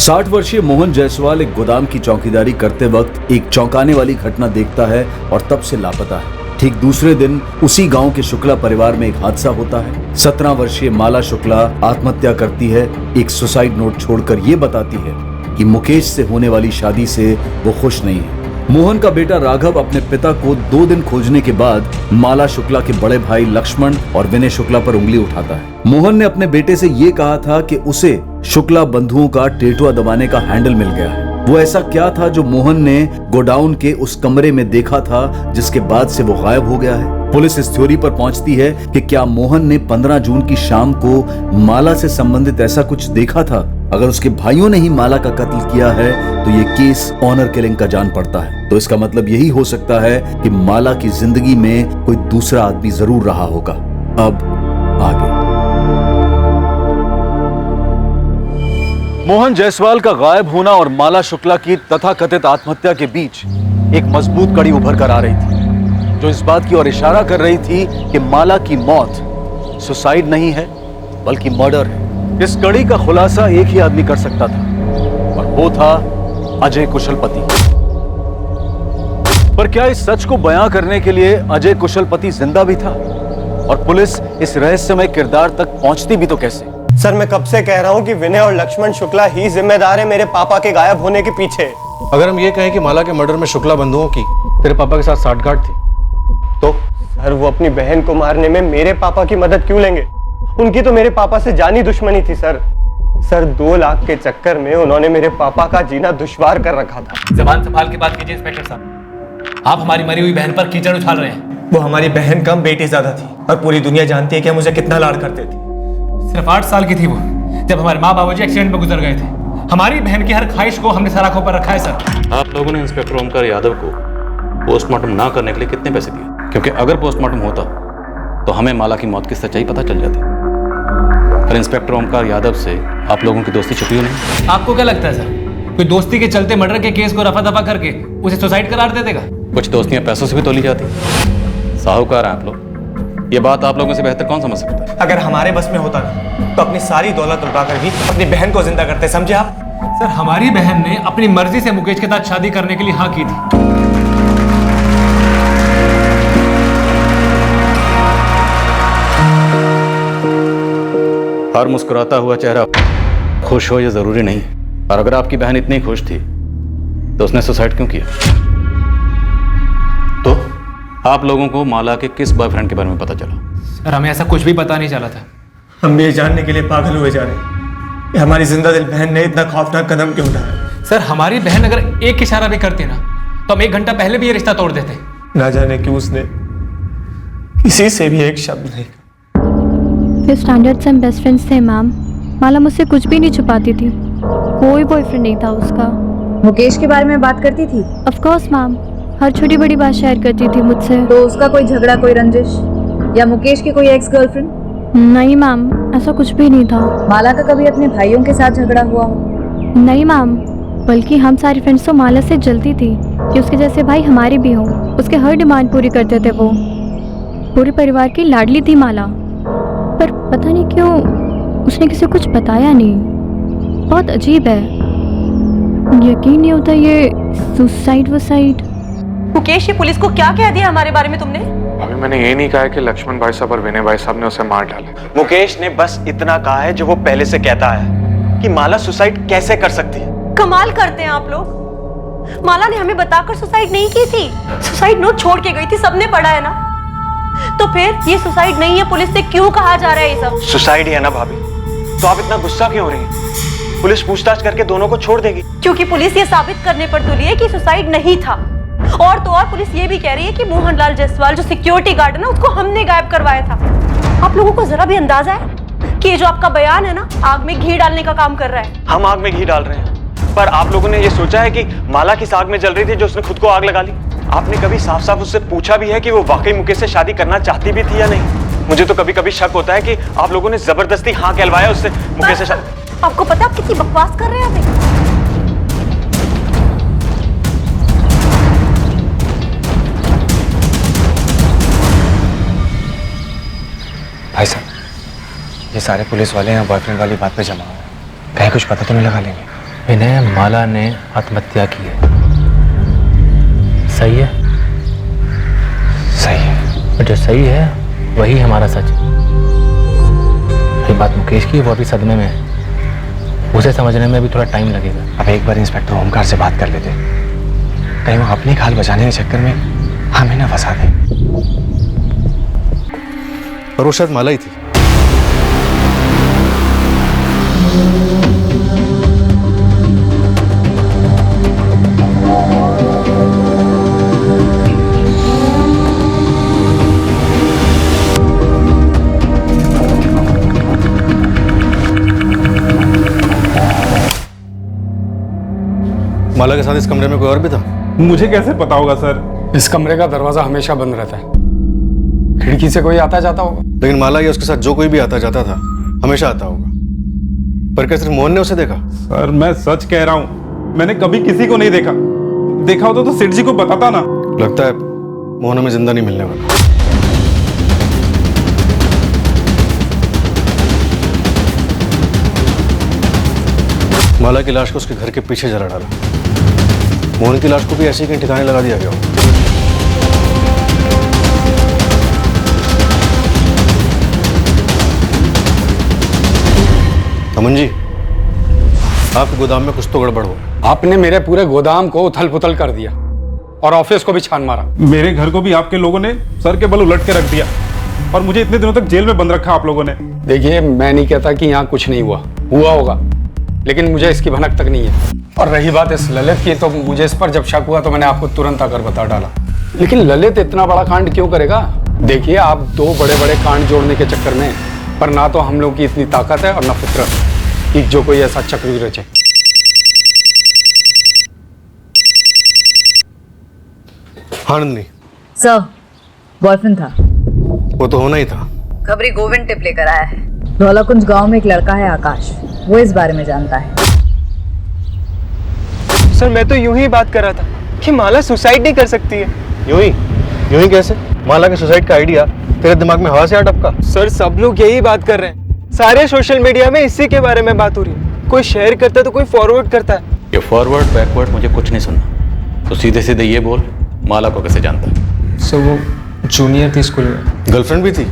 60 वर्षीय मोहन जायसवाल एक गोदाम की चौकीदारी करते वक्त एक चौंकाने वाली घटना देखता है और तब से लापता है। ठीक दूसरे दिन उसी गांव के शुक्ला परिवार में एक हादसा होता है। 17 वर्षीय माला शुक्ला आत्महत्या करती है। एक सुसाइड नोट छोड़कर ये बताती है कि मुकेश से होने वाली शादी से वो खुश नहीं है। मोहन का बेटा राघव अपने पिता को 2 दिन खोजने के बाद माला शुक्ला के बड़े भाई लक्ष्मण और विनय शुक्ला पर उंगली उठाता है। मोहन ने अपने बेटे से ये कहा था कि उसे शुक्ला बंधुओं का टेटुआ दबाने का हैंडल मिल गया है। वो ऐसा क्या था जो मोहन ने गोडाउन के उस कमरे में देखा था जिसके बाद से वो गायब हो गया है। पुलिस इस थ्योरी पर पहुंचती है कि क्या मोहन ने 15 जून की शाम को माला से संबंधित ऐसा कुछ देखा था। अगर उसके भाइयों ने ही माला का कत्ल किया है तो ये केस ऑनर किलिंग का जान पड़ता है। तो इसका मतलब यही हो सकता है कि माला की जिंदगी में कोई दूसरा आदमी जरूर रहा होगा। अब आगे मोहन जायसवाल का गायब होना और माला शुक्ला की तथाकथित आत्महत्या के बीच एक मजबूत कड़ी उभर कर आ रही थी, जो इस बात की ओर इशारा कर रही थी कि माला की मौत सुसाइड नहीं है बल्कि मर्डर है। इस कड़ी का खुलासा एक ही आदमी कर सकता था और वो था अजय कुशलपति। पर क्या इस सच को बयां करने के लिए अजय कुशलपति जिंदा भी था? और पुलिस इस रहस्यमय किरदार तक पहुंचती भी तो कैसे? सर, मैं कब से कह रहा हूं कि विनय और लक्ष्मण शुक्ला ही जिम्मेदार है मेरे पापा के गायब होने के पीछे। अगर हम ये कहें कि माला के मर्डर में शुक्ला बंधुओं की तेरे पापा के साथ साठगांठ थी तो? सर, वो अपनी बहन को मारने में मेरे पापा की मदद क्यों लेंगे? उनकी तो मेरे पापा से जानी दुश्मनी थी सर। 2 लाख के चक्कर में उन्होंने मेरे पापा का जीना दुश्वार कर रखा था। जबान संभाल के बात कीजिए इंस्पेक्टर साहब। आप हमारी मरी हुई बहन पर कीचड़ उछाल रहे हैं। वो हमारी बहन कम, बेटी ज्यादा थी और पूरी दुनिया जानती है कि हम उसे कितना लाड करते थे। सिर्फ 8 साल की थी वो जब हमारे माँ बाबूजी एक्सीडेंट में गुजर गए थे। हमारी बहन की हर ख्वाहिश को हमने सराखों पर रखा है सर। आप लोगों ने इंस्पेक्टर ओमकार यादव को पोस्टमार्टम ना करने के लिए कितने पैसे दिए? क्योंकि अगर पोस्टमार्टम होता तो हमें माला की मौत की सच्चाई पता चल जाती। पर इंस्पेक्टर ओमकार यादव से आप लोगों की दोस्ती छुपी नहीं। आपको क्या लगता है सर, कोई दोस्ती के चलते मर्डर के केस को रफा दफा करके उसे सुसाइड करार दे देगा? कुछ दोस्तियां पैसों से भी तोली जाती। साहूकार हैं आप लोग, ये बात आप लोगों से बेहतर कौन समझ सकता है? अगर हमारे बस में होता ना तो अपनी सारी दौलत लुटाकर भी अपनी बहन को जिंदा करते, समझे आप? सर, हमारी बहन ने अपनी मर्जी से मुकेश के साथ शादी करने के लिए हाँ की थी। हर मुस्कुराता हुआ चेहरा खुश हो ये जरूरी नहीं। और अगर आपकी बहन इतनी खुश थी तो उसने सुसाइड क्यों किया? तो आप लोगों को माला के किस बॉयफ्रेंड के बारे में पता चला? सर, हमें ऐसा कुछ भी पता नहीं चला था। हम ये जानने के लिए पागल हुए जा रहे हैं कि हमारी जिंदा दिल बहन ने इतना खौफनाक कदम क्यों उठाया। सर, हमारी बहन अगर एक इशारा भी करती ना तो हम 1 घंटा पहले भी ये रिश्ता तोड़ देते। ना जाने क्यों उसने किसी से भी एक शब्द नहीं। 5th स्टैंडर्ड से हम बेस्ट फ्रेंड्स थे मैम। माला मुझसे कुछ भी नहीं छुपाती थी। कोई बॉयफ्रेंड नहीं था उसका। मुकेश के बारे में बात करती थी? ऑफ कोर्स मैम, हर छोटी बड़ी बात शेयर करती थी मुझसे। तो उसका कोई झगड़ा, कोई रंजिश या मुकेश की कोई एक्स गर्लफ्रेंड? नहीं मैम, ऐसा कुछ भी नहीं था। माला का कभी अपने भाइयों के साथ झगड़ा हुआ हो? नहीं मैम, बल्कि हम सारी फ्रेंड्स तो माला से जलती थी कि उसके जैसे भाई हमारे भी हों। उसके हर डिमांड पूरी करते थे वो। पूरे परिवार की लाडली थी माला। पर पता नहीं क्यों उसने किसी को कुछ बताया नहीं। बहुत अजीब है, यकीन नहीं होता ये सुसाइड वसाइड। मुकेश, ये पुलिस को क्या कह दिया हमारे बारे में तुमने? अभी मैंने ये नहीं कहा है कि लक्ष्मण भाई साहब और विनय भाई साहब ने उसे मार डाला। मुकेश ने बस इतना कहा है जो वो पहले से कहता है कि माला सुसाइड कैसे कर सकती है। कमाल करते हैं आप लोग। माला ने हमें बताकर सुसाइड नहीं की थी, सुसाइड नोट छोड़ के गई थी। सबने पढ़ा है ना? तो फिर ये सुसाइड नहीं है, पुलिस से क्यों कहा जा रहा है ये सब? सुसाइड ही है ना भाभी, तो आप इतना गुस्सा क्यों हो रही हैं? पुलिस पूछताछ करके दोनों को छोड़ देगी। क्योंकि पुलिस ये साबित करने पर तुली है कि सुसाइड नहीं था। और तो और पुलिस ये भी कह रही है कि मोहनलाल जायसवाल जो सिक्योरिटी गार्ड है ना, उसको हमने गायब करवाया था। आप लोगों को जरा भी अंदाजा है कि ये जो आपका बयान है ना, आग में घी डालने का काम कर रहा है? हम आग में घी डाल रहे हैं, पर आप लोगों ने ये सोचा है कि माला किस आग में जल रही थी जो उसने खुद को आग लगा ली? आपने कभी साफ साफ उससे पूछा भी है कि वो वाकई मुकेश से शादी करना चाहती भी थी या नहीं? मुझे तो कभी कभी शक होता है कि आप लोगों ने जबरदस्ती हाँ कहलवाया उससे मुकेश से शादी। आपको पता है आप कितनी बकवास कर रहे हैं अभी? भाई साहब, ये सारे पुलिस वाले यहाँ बॉयफ्रेंड वाली बात पे जमा हुए हैं। कहीं कुछ पता तो नहीं लगा लेंगे? विनय, माला ने आत्महत्या की है। सही है? सही है। और जो सही है वही हमारा सच है। ये बात मुकेश की, वो अभी सदमे में है, उसे समझने में भी थोड़ा टाइम लगेगा। अब एक बार इंस्पेक्टर ओमकार से बात कर लेते, कहीं वो अपनी खाल बचाने के चक्कर में हमें ना फंसा दे। पर वो शायद माला ही थी। माला के साथ इस कमरे में कोई और भी था? मुझे कैसे पता होगा सर? इस कमरे का दरवाजा हमेशा बंद रहता है, खिड़की से कोई आता जाता होगा। लेकिन माला या उसके साथ जो कोई भी आता जाता था हमेशा आता होगा। पर क्या सिर्फ मोहन ने उसे देखा? सर मैं सच कह रहा हूँ, मैंने कभी किसी को नहीं देखा। देखा होता तो सेठ जी को बताता ना। लगता है मोहन हमें जिंदा नहीं मिलने वाला। माला की लाश को उसके घर के पीछे जला डाला। मोहन की लाश को भी ऐसे ही कहीं ठिकाने लगा दिया गया हो। अमन जी, आपके गोदाम में कुछ तो गड़बड़ हो। आपने मेरे पूरे गोदाम को उथल पुथल कर दिया और ऑफिस को भी छान मारा। मेरे घर को भी आपके लोगों ने सर के बल उलट के रख दिया और मुझे इतने दिनों तक जेल में बंद रखा आप लोगों ने। देखिए, मैं नहीं कहता कि यहाँ कुछ नहीं हुआ होगा, लेकिन मुझे इसकी भनक तक नहीं है। और रही बात इस ललित की, तो मुझे इस पर जब शक हुआ तो मैंने आपको तुरंत आकर बता डाला। लेकिन ललित इतना बड़ा कांड क्यों करेगा? देखिए, आप दो बड़े बड़े कांड जोड़ने के चक्कर में, पर ना तो हम लोगों की इतनी ताकत है और ना फितरत कि जो कोई ऐसा चक्र भी रचे। हाँ नंदिनी। सर, बॉयफ्रेंड था। वो तो होना ही था। खबरी गोविंद टिप लेकर आया है। धौलाकुंज गांव में एक लड़का है आकाश, वो इस बारे में जानता है। सर मैं तो यूं ही बात कर रहा था कि माला सुसाइड नहीं कर सकती है। यूं ही कैसे? माला के सुसाइड का आइडिया तेरे दिमाग में हवा से आ टपका? सर सब लोग यही बात कर रहे हैं, सारे सोशल मीडिया में इसी के बारे में बात हो रही है। कोई शेयर करता है तो कोई फॉरवर्ड करता है। ये फॉरवर्ड बैकवर्ड मुझे कुछ नहीं सुनना, तो सीधे सीधे ये बोल, माला को कैसे जानता है? सर वो जूनियर थी स्कूल में। गर्लफ्रेंड भी थी?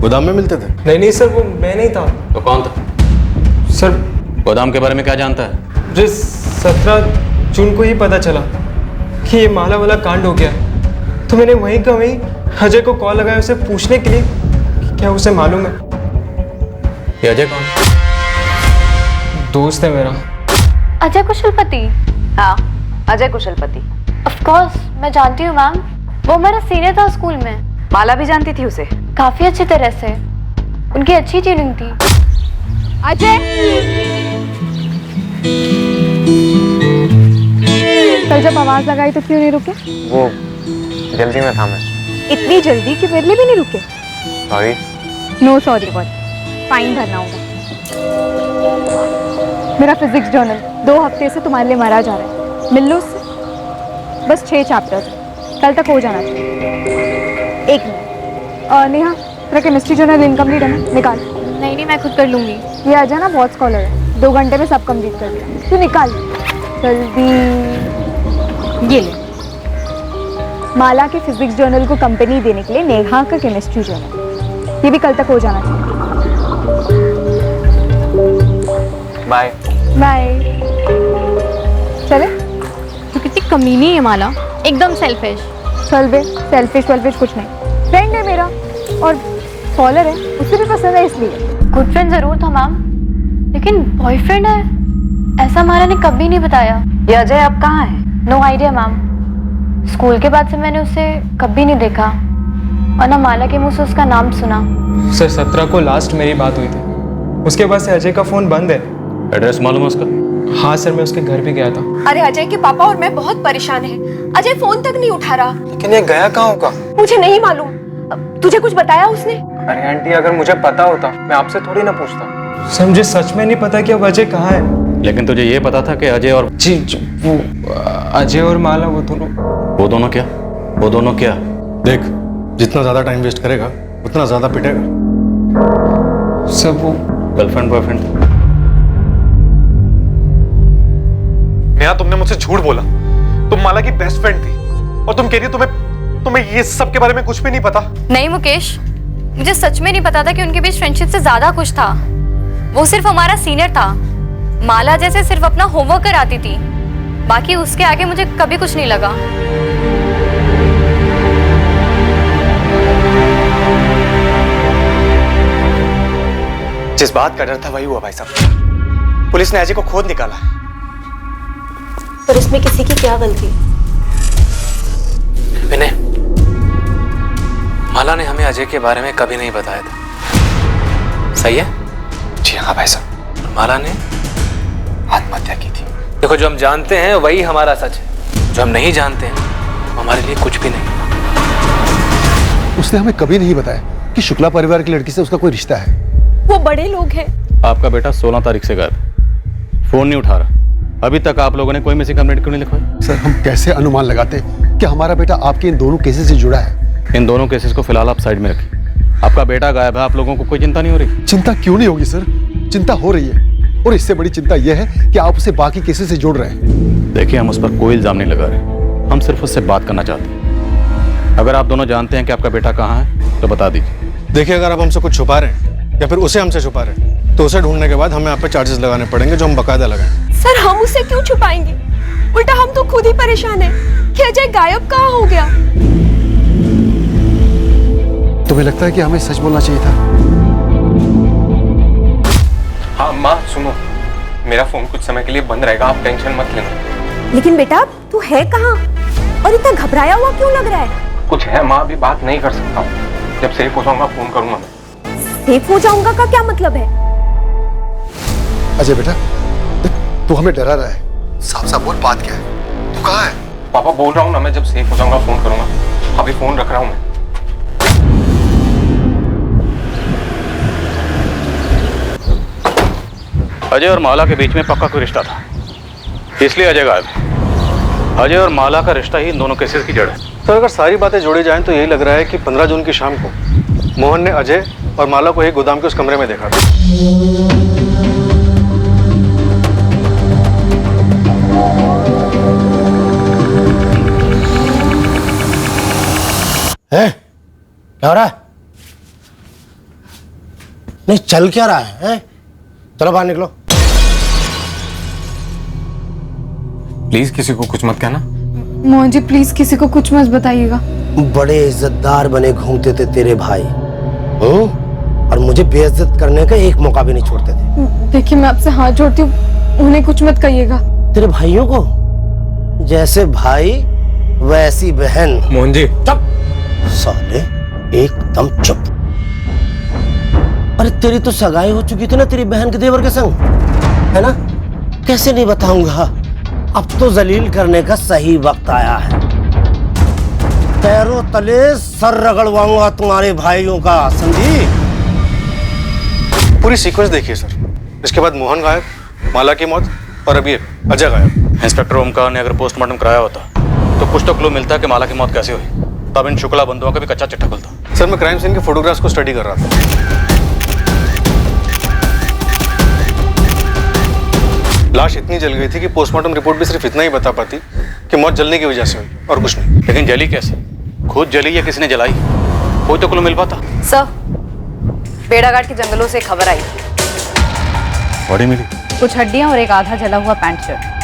गोदाम में मिलते थे? नहीं सर, वो मैं नहीं था। तो कौन था? सर गोदाम के बारे में क्या जानता है? मुझे 17 जून को ही पता चला कि ये माला वाला कांड हो गया, तो मैंने वहीं का वहीं अजय को कॉल लगाया उसे पूछने के लिए कि क्या उसे मालूम है। ये अजय कौन? दोस्त है मेरा। अजय कुशलपति? हाँ, अजय कुशलपति। ऑफ कोर्स मैं जानती हूँ मैम, वो मेरा सीनियर था स्कूल में। माला भी जानती थी उसे? काफी अच्छी तरह से, उनकी अच्छी ट्यूनिंग थी। अजय! कल जब आवाज लगाई तो क्यों नहीं रुके? वो जल्दी में था मैं। इतनी जल्दी कि मेरे लिए भी नहीं रुके? Sorry. No sorry what? Fine भरना होगा। मेरा फिजिक्स जर्नल 2 हफ्ते से तुम्हारे लिए मरा जा रहा है, मिल लो उससे। बस 6 चैप्टर्स, कल तक हो जाना चाहिए। 1 मिनट। नेहा, तेरा केमिस्ट्री जर्नल इनकम्प्लीट है ना? निकाल। नहीं मैं खुद कर लूंगी। ये आ जाना, बहुत स्कॉलर है, 2 घंटे में सब कंप्लीट कर दिया। तू निकाल जल्दी। ये ले, माला के फिजिक्स जर्नल को कंपनी देने के लिए नेहा का केमिस्ट्री जर्नल, ये भी कल तक हो जाना चाहिए। Bye bye. चले? तू कितनी कमीनी है माला, एकदम सेल्फिश। चल बे, सेल्फिश कुछ नहीं, फ्रेंड है मेरा और फॉलोअर है, उसे भी पसंद है इसलिए। गुड फ्रेंड जरूर था मैम, लेकिन बॉयफ्रेंड है ऐसा माला ने कभी नहीं बताया। ये अजय अब कहाँ है? नो आइडिया मैम, स्कूल के बाद से मैंने उसे कभी नहीं देखा और ना माला के मुंह से उसका नाम सुना। सर 17 को लास्ट मेरी बात हुई थी, उसके बाद से अजय का फोन बंद है। एड्रेस मालूम है उसका? हाँ सर, मैं उसके घर भी गया था। अरे अजय के पापा और मैं बहुत परेशान हैं। अजय फोन तक नहीं उठा रहा। लेकिन ये गया कहाँ होगा? मुझे नहीं मालूम। तुझे कुछ बताया उसने? अरे आंटी, अगर मुझे पता होता मैं आपसे थोड़ी ना पूछता। सर मुझे सच में नहीं पता कि अब अजय कहाँ है। लेकिन तुझे ये पता था कि अजय और जी वो अजय और माला वो दोनों क्या? देख, जितना ज्यादा टाइम वेस्ट करेगा उतना ज्यादा पिटेगा। सब वो गर्लफ्रेंड बॉयफ्रेंड? नेहा, तुमने मुझसे झूठ बोला। तुम माला की बेस्ट फ्रेंड थी और तुम कह रही हो तुम्हें ये सब के बारे में कुछ भी नहीं पता। नहीं मुकेश, मुझे सच में नहीं पता था कि उनके बीच फ्रेंडशिप से ज्यादा कुछ था। वो सिर्फ हमारा सीनियर था। माला जैसे सिर्फ अपना होमवर्क कराती थी, बाकी उसके आगे मुझे कभी कुछ नहीं लगा। जिस बात का डर था वही हुआ भाई साहब। पुलिस ने अजय को खोद निकाला। पर इसमें किसी की क्या गलती? विनय, माला ने हमें अजय के बारे में कभी नहीं बताया था, सही है? जी हाँ भाई साहब। और माला ने आत्महत्या की थी। देखो, जो हम जानते हैं वही हमारा सच है, जो हम नहीं जानते हैं वो हमारे लिए कुछ भी नहीं। उसने हमें कभी नहीं बताया कि शुक्ला परिवार की लड़की से उसका कोई रिश्ता है। वो बड़े लोग हैं। आपका बेटा 16 तारीख से गायब, फोन नहीं उठा रहा। अभी तक आप लोगों ने कोई मिसिंग कंप्लेंट क्यों नहीं लिखवाई? सर, हम कैसे अनुमान लगाते कि हमारा बेटा आपके इन दोनों केसेस से जुड़ा है? इन दोनों केसेस को फिलहाल आप साइड में रखिए। आपका बेटा गायब है, आप लोगों को कोई चिंता नहीं हो रही? चिंता क्यों नहीं होगी सर, चिंता हो रही है। और इससे बड़ी चिंता यह है कि आप उसे बाकी केसेस से जोड़ रहे हैं। देखिए, हम उस पर कोई इल्जाम नहीं लगा रहे, हम सिर्फ उससे बात करना चाहते हैं। अगर आप दोनों जानते हैं कि आपका बेटा कहाँ है तो बता दीजिए। देखिए, अगर आप हमसे कुछ छुपा रहे हैं या फिर उसे हमसे छुपा रहे हैं तो उसे ढूंढने के बाद हमें आप पे चार्जेस लगाने पड़ेंगे, जो हम बकायदा लगाएंगे। सर, हम उसे क्यों छुपाएंगे? उल्टा हम तो खुद ही परेशान हैं कि अजय गायब कहाँ हो गया। तुम्हें लगता है कि हमें सच बोलना चाहिए था? हाँ माँ सुनो, मेरा फोन कुछ समय के लिए बंद रहेगा, आप टेंशन मत लेना। लेकिन बेटा, तू है कहाँ और इतना घबराया हुआ क्यों लग रहा है? कुछ है माँ, अभी बात नहीं कर सकता। जब सेफ हो जाऊंगा फोन करूंगा मैं। सेफ हो जाऊंगा का क्या मतलब है? अजय बेटा, तू हमें डरा रहा है। साफ साफ बोल, बात क्या है? तू कहाँ है? पापा बोल रहा हूँ ना, मैं जब सेफ हो जाऊंगा फोन करूंगा। अभी फोन रख रहा हूँ मैं। अजय और माला के बीच में पक्का कोई रिश्ता था, इसलिए अजय गायब है। अजय और माला का रिश्ता ही इन दोनों केसेस की जड़ है। तो अगर सारी बातें जोड़ी जाएं तो यही लग रहा है कि 15 जून की शाम को मोहन ने अजय और माला को एक गोदाम के उस कमरे में देखा था। क्या हो रहा है? नहीं, चल क्या रहा है? चलो बाहर निकलो। प्लीज किसी को कुछ मत कहना। मोहन जी, प्लीज किसी को कुछ मत बताइएगा। बड़े इज्जतदार बने घूमते थे तेरे भाई, और मुझे बेइज्जत करने का एक मौका भी नहीं छोड़ते थे। देखिए, मैं आपसे हाथ जोड़ती हूँ, उन्हें कुछ मत कहिएगा। तेरे भाइयों को जैसे भाई वैसी बहन। मोहन जी चुप साले, एकदम चुप। अरे तेरी तो सगाई हो चुकी थी ना तेरी बहन के देवर के संग, है ना? कैसे नहीं बताऊंगा। अब तो जलील करने का सही वक्त आया है। पैरों तले सर रगड़वाऊंगा तुम्हारे भाइयों का, समझी? पूरी सीक्वेंस देखिए सर। इसके बाद मोहन गायब, माला की मौत और अभी अजय गायब। इंस्पेक्टर ओमकार ने अगर पोस्टमार्टम कराया होता तो कुछ तो क्लू मिलता कि माला की मौत कैसे हुई, तब इन शुक्ला बंधुओं का भी कच्चा चिट्ठा खुलता। सर, मैं क्राइम सीन के फोटोग्राफ्स को स्टडी कर रहा था। लाश इतनी जल गई थी कि पोस्टमार्टम रिपोर्ट भी सिर्फ इतना ही बता पाती कि मौत जलने की वजह से हुई और कुछ नहीं। लेकिन जली कैसे? खुद जली या किसी ने जलाई? कोई तो क्लू मिल पाता। सर, बेड़ाघाट के जंगलों से खबर आई, बॉडी मिली, कुछ हड्डियां और एक आधा जला हुआ पैंट शर्ट।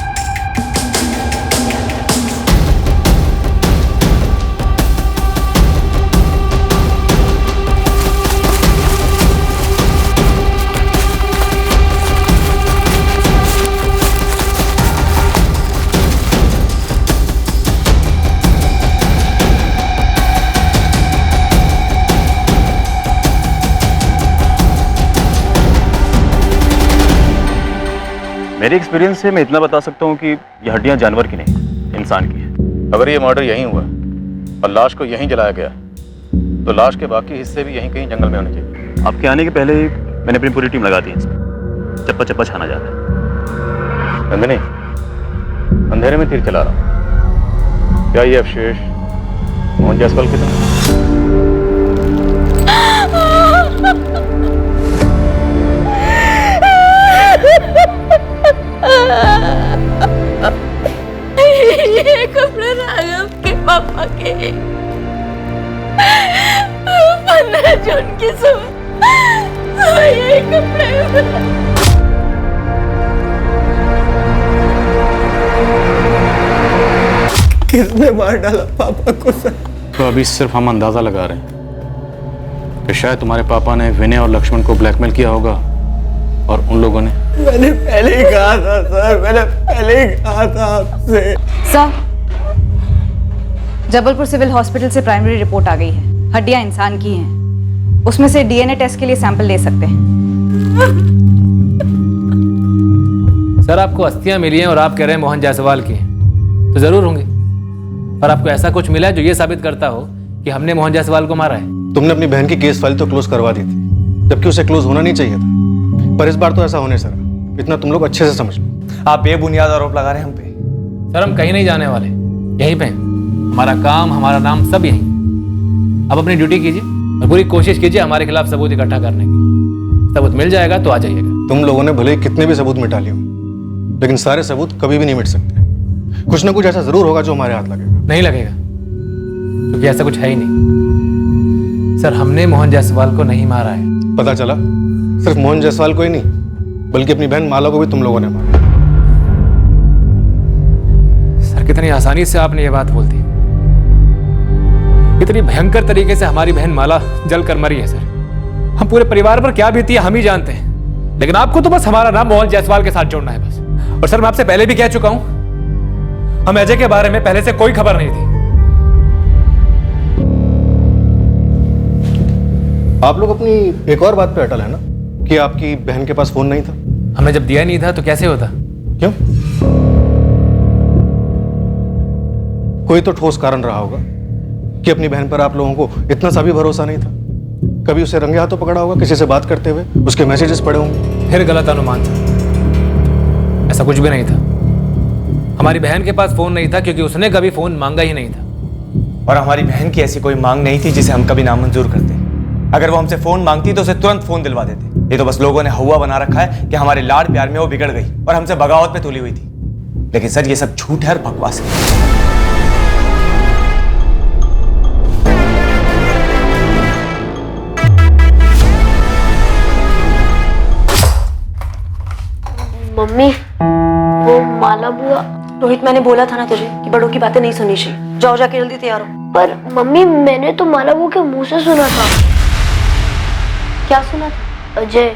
मेरे एक्सपीरियंस से मैं इतना बता सकता हूँ कि ये हड्डियाँ जानवर की नहीं, इंसान की है। अगर ये मर्डर यहीं हुआ और लाश को यहीं जलाया गया तो लाश के बाकी हिस्से भी यहीं कहीं जंगल में होने चाहिए। आपके आने के पहले मैंने अपनी पूरी टीम लगा दी इसमें, चप्पा चप्पा छाना जा रहा है। नंदिनी, अंधेरे में तीर चला रहा हूँ, क्या ये अवशेष मोहन जायसवाल के थे? राघव के पापा के 15 जून की सुबह यही कपड़े किसने मार डाला पापा को सर? तो अभी सिर्फ हम अंदाजा लगा रहे हैं कि शायद तुम्हारे पापा ने विनय और लक्ष्मण को ब्लैकमेल किया होगा और उन लोगों ने। मैंने पहले ही कहा था सर, मैंने पहले ही कहा था आपसे। सर, जबलपुर सिविल हॉस्पिटल से प्राइमरी रिपोर्ट आ गई है। हड्डियां इंसान की हैं। उसमें से डीएनए टेस्ट के लिए सैंपल ले सकते हैं। सर आपको अस्थियां मिली हैं और आप कह रहे हैं मोहन जायसवाल की हैं, तो जरूर होंगे। और आपको ऐसा कुछ मिला है जो ये साबित करता हो कि हमने मोहन जायसवाल को मारा है। तुमने अपनी बहन की केस फाइल तो क्लोज करवा दी थी, जबकि उसे क्लोज होना नहीं चाहिए था। पर इस बार तो ऐसा होने सर, इतना तुम लोग अच्छे से समझ लो। आप बेबुनियाद आरोप लगा रहे हैं हम पे। सर हम कहीं नहीं जाने वाले, यहीं पे हमारा काम, हमारा नाम सब यहीं। अब अपनी ड्यूटी कीजिए और पूरी कोशिश कीजिए हमारे खिलाफ सबूत इकट्ठा करने की। सबूत मिल जाएगा तो आ जाइएगा। तुम लोगों ने भले ही कितने भी सबूत मिटा लिए हो, लेकिन सारे सबूत कभी भी नहीं मिट सकते। कुछ ना कुछ ऐसा जरूर होगा जो हमारे हाथ लगेगा। नहीं लगेगा, क्योंकि ऐसा कुछ है ही नहीं। सर हमने मोहन जायसवाल को नहीं मारा है। पता चला सिर्फ मोहन जायसवाल को ही नहीं, बल्कि अपनी बहन माला को भी तुम लोगों ने मारा। सर कितनी आसानी से आपने ये बात बोल दी। कितनी भयंकर तरीके से हमारी बहन माला जल कर मरी है सर। हम पूरे परिवार पर क्या बीती है हम ही जानते हैं, लेकिन आपको तो बस हमारा नाम मोहन जायसवाल के साथ जोड़ना है बस। और सर मैं आपसे पहले भी कह चुका हूं, हम अजय के बारे में पहले से कोई खबर नहीं थी। आप लोग अपनी एक और बात पे अटल है ना कि आपकी बहन के पास फोन नहीं था। हमें जब दिया नहीं था तो कैसे होता? क्यों? कोई तो ठोस कारण रहा होगा कि अपनी बहन पर आप लोगों को इतना सा भी भरोसा नहीं था। कभी उसे रंगे हाथों पकड़ा होगा किसी से बात करते हुए, उसके मैसेजेस पढ़े होंगे। फिर गलत अनुमान था, ऐसा कुछ भी नहीं था। हमारी बहन के पास फोन नहीं था क्योंकि उसने कभी फोन मांगा ही नहीं था। और हमारी बहन की ऐसी कोई मांग नहीं थी जिसे हम कभी नामंजूर करते। अगर वो हमसे फोन मांगती तो उसे तुरंत फोन दिलवा देते। ये तो बस लोगों ने हवा बना रखा है कि हमारे लाड प्यार में वो बिगड़ गई और हमसे बगावत पे तुली हुई थी। लेकिन सर ये सब झूठ है और बकवास है। मम्मी, वो माला बुआ। रोहित मैंने बोला था ना तुझे कि बड़ों की बातें नहीं सुननी चाहिए। जाओ जाके जल्दी तैयार हो। पर मम्मी मैंने तो माला बुआ के मुंह से सुना था। क्या सुना था? अजय।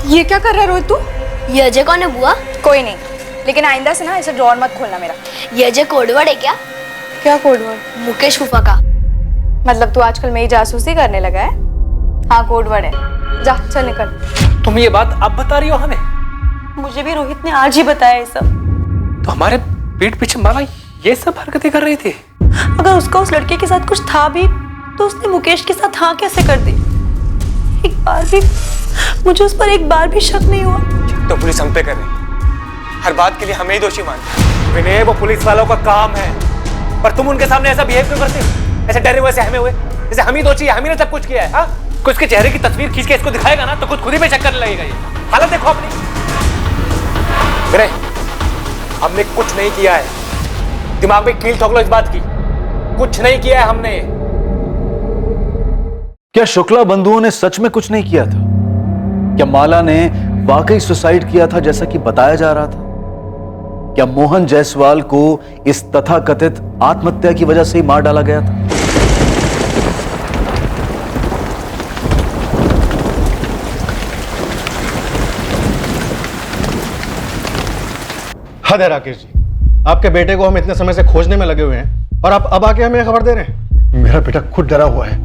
ये क्या कर रहा है रोहित तू? ये अजय कौन है बुआ? कोई नहीं, लेकिन आइंदा से ना ऐसे ड्रॉर मत खोलना मेरा। ये अजय कोडवर्ड है क्या? क्या कोडवर्ड? मुकेश फूफा का। मतलब तू आजकल मेरी जासूसी करने लगा है? हाँ कोडवर्ड है। जा चल निकल। तुम ये बात अब बता रही हो हमें? मुझे भी रोहित ने आज ही बताया ये सब। तो हमारे पीठ पीछे माला ये सब हरकतें कर रही थी? अगर उसका उस लड़के के साथ कुछ था भी तो उसने मुकेश के साथ हाँ कैसे कर दी? एक बार भी मुझे उस पर एक बार भी शक नहीं हुआ। तो पुलिस हम पे कर रही, हर बात के लिए हमें ही दोषी मानते। विनय, वो पुलिस वालों का काम है, पर तुम उनके सामने ऐसा बिहेव क्यों करते हो? ऐसे डरे हुए सहमे हुए, जैसे हम ही दोषी है, हम ही ने सब कुछ किया है। हाँ, कोई उसके चेहरे की तस्वीर खींच के इसको दिखाएगा ना तो खुद ही पे चक्कर लगेगा। ये हालत देखो अपनी। विनय, हमने कुछ नहीं किया है, दिमाग में कील ठोक लो इस बात की। कुछ नहीं किया है हमने। क्या शुक्ला बंधुओं ने सच में कुछ नहीं किया था? क्या माला ने वाकई सुसाइड किया था जैसा कि बताया जा रहा था? क्या मोहन जायसवाल को इस तथाकथित आत्महत्या की वजह से ही मार डाला गया था? हद है राकेश जी, आपके बेटे को हम इतने समय से खोजने में लगे हुए हैं और आप अब आके हमें खबर दे रहे हैं। मेरा बेटा खुद डरा हुआ है।